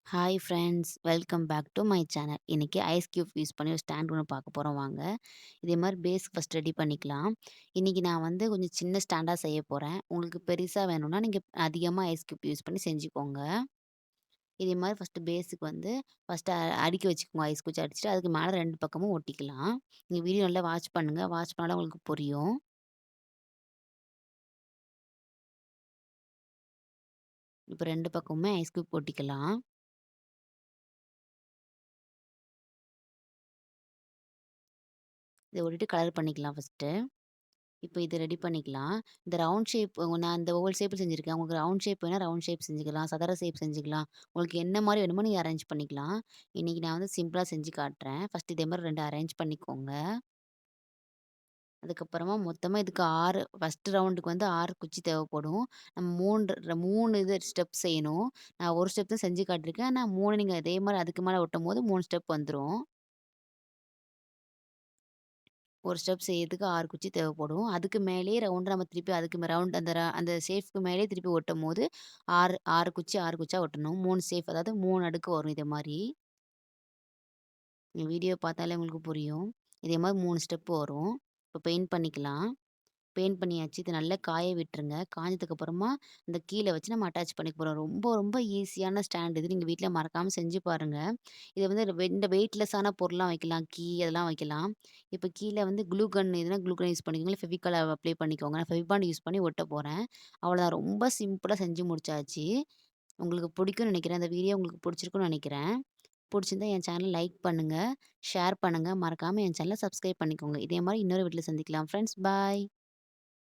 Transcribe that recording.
Hi friends, welcome back to my channel. இன்னைக்கு ice cube use பண்ணி ஒரு stand ஒண்ணு பார்க்க போறோம் வாங்க. இதே மாரி பேஸ் ஃபர்ஸ்ட் ரெடி பண்ணிக்கலாம். இன்னைக்கு நான் வந்து கொஞ்சம் சின்ன ஸ்டாண்டா செய்ய போறேன். உங்களுக்கு பெருசா வேணும்னா, நீங்க அதிகமா ஐஸ் கியூப் யூஸ் பண்ணி செஞ்சுக்கோங்க. இதே மாரி ஃபர்ஸ்ட்டு பேஸுக்கு வந்து ஃபர்ஸ்ட்டு அடுக்கி வச்சுக்கோங்க. ஐஸ் குச்சி அடிச்சுட்டு, அதுக்கு மேல 2 பக்கமும் ஒட்டிக்கலாம். நீங்க வீடியோ நல்லா வாட்ச் பண்ணுங்க. வாட்ச் பண்ணா தான் உங்களுக்கு புரியும். இப்ப 2 பக்கமுமே ஐஸ் கியூப் ஒட்டிக்கலாம். இத ஒட்டிட்டு கலர் பண்ணிக்கலாம் ஃபர்ஸ்ட்டு. இப்போ இது ரெடி பண்ணிக்கலாம். இந்த ரவுண்ட் ஷேப் நான் இந்த ஓவல் ஷேப்ல செஞ்சிருக்கேன். உங்களுக்கு ரவுண்ட் ஷேப் வேணா ரவுண்ட் ஷேப் செஞ்சுக்கலாம். சதுர ஷேப் செஞ்சுக்கலாம். உங்களுக்கு என்ன மாரி வேணுமோ நீங்க அரேஞ்ச் பண்ணிக்கலாம். இன்னைக்கு நான் வந்து சிம்பிளா செஞ்சு காட்டுறேன். ஃபர்ஸ்ட் இதே மாரி 2 அரேஞ்ச் பண்ணிக்கோங்க. அதுக்கப்புறமா மொத்தமா இதுக்கு 6 ஃபர்ஸ்ட் ரவுண்டுக்கு வந்து 6 குச்சி தேவைப்படும். நம்ம 3 இது ஸ்டெப் செய்யணும். நான் 1 ஸ்டெப் தான் செஞ்சு காட்டியிருக்கேன். ஆனா 3 நீங்க அதே மாரி அதுக்கு மேல ஒட்டும்போது 3 ஸ்டெப் வந்துரும். ஒரு ஸ்டெப் செய்யறதுக்கு 6 குச்சி தேவைப்படும். அதுக்கு மேலேயே ரவுண்டா நம்ம திருப்பி அதுக்கு ரவுண்ட் அந்த ஷேப்க்கு மேலேயே திருப்பி ஒட்டும்போது 6 குச்சி 6 குச்சியா ஒட்டணும். 3 ஷேப் அதாவது 3 அடுக்கு வரும் இதே மாரி. நீங்க வீடியோ பார்த்தாலே உங்களுக்கு புரியும். இதே மாரி 3 ஸ்டெப் வரும். இப்போ பெயிண்ட் பண்ணிக்கலாம். பெயிண்ட் பண்ணியாச்சு. இத நல்லா காய விட்டுருங்க. காஞ்சதுக்கு அப்புறமா இந்த கீழ வச்சு நம்ம அட்டாச் பண்ணிக்க போறோம். ரொம்ப ரொம்ப ஈஸியான ஸ்டாண்ட் இது. நீங்க வீட்ல மறக்காம செஞ்சு பாருங்க. இத வந்து இந்த வெயிட்லெஸ்ஸான பொருள்லாம் வைக்கலாம். அதெல்லாம் வைக்கலாம். இப்ப கீழ வந்து க்ளூ கன் எதுனா க்ளூ கன் யூஸ் பண்ணிக்கோங்க. இல்ல ஃபெவிகால் அப்ளை பண்ணிக்கோங்க. நான் ஃபெவிபாண்ட் யூஸ் பண்ணி ஒட்ட போறேன். அவ்வளோதான் ரொம்ப சிம்பிளா செஞ்சு முடிச்சாச்சு. உங்களுக்கு பிடிக்கும்னு நெனைக்கிறேன். இந்த வீடியோ உங்களுக்கு பிடிச்சிருக்கும்னு நெனைக்கிறேன். பிடிச்சிருந்தா என் சேனல் லைக் பண்ணுங்க, ஷேர் பண்ணுங்க. மறக்காம என் சேனல சப்ஸ்கிரைப் பண்ணிக்கோங்க. இதே மாரி இன்னொரு வீடியோல சந்திக்கலாம் ஃப்ரெண்ட்ஸ். பாய்.